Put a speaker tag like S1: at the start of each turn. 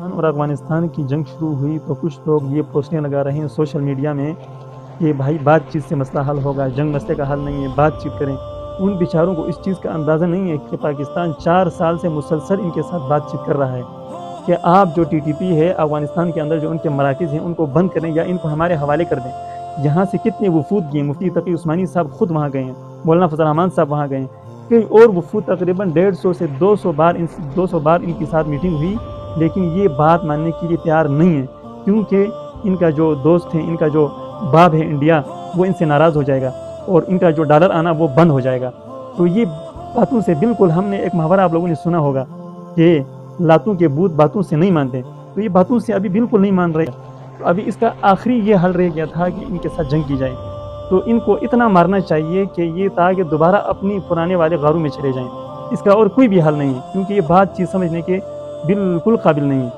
S1: پاکستان اور افغانستان کی جنگ شروع ہوئی تو کچھ لوگ یہ پوسٹیں لگا رہے ہیں سوشل میڈیا میں کہ بھائی بات چیت سے مسئلہ حل ہوگا، جنگ مسئلے کا حل نہیں ہے، بات چیت کریں۔ ان بیچاروں کو اس چیز کا اندازہ نہیں ہے کہ پاکستان 4 سال سے مسلسل ان کے ساتھ بات چیت کر رہا ہے کہ آپ جو ٹی ٹی پی ہے افغانستان کے اندر جو ان کے مراکز ہیں ان کو بند کریں یا ان کو ہمارے حوالے کر دیں۔ یہاں سے کتنے وفود گئے، مفتی تقی عثمانی صاحب خود وہاں گئے ہیں، مولانا فضل الرحمان صاحب وہاں گئے ہیں، کئی اور وفود تقریباً 150 سے 200 بار ان کے ساتھ میٹنگ ہوئی، لیکن یہ بات ماننے کے لیے تیار نہیں ہے کیونکہ ان کا جو دوست ہے، ان کا جو باب ہے انڈیا، وہ ان سے ناراض ہو جائے گا اور ان کا جو ڈالر آنا وہ بند ہو جائے گا۔ تو یہ باتوں سے بالکل، ہم نے ایک محاورہ آپ لوگوں نے سنا ہوگا کہ لاتوں کے بت باتوں سے نہیں مانتے، تو یہ باتوں سے ابھی بالکل نہیں مان رہے۔ تو ابھی اس کا آخری یہ حل رہ گیا تھا کہ ان کے ساتھ جنگ کی جائے، تو ان کو اتنا مارنا چاہیے کہ یہ تاکہ دوبارہ اپنی پرانے والے غاروں میں چلے جائیں۔ اس کا اور کوئی بھی حل نہیں ہے کیونکہ یہ بات چیت سمجھنے کے بالکل قابل نہیں ہے۔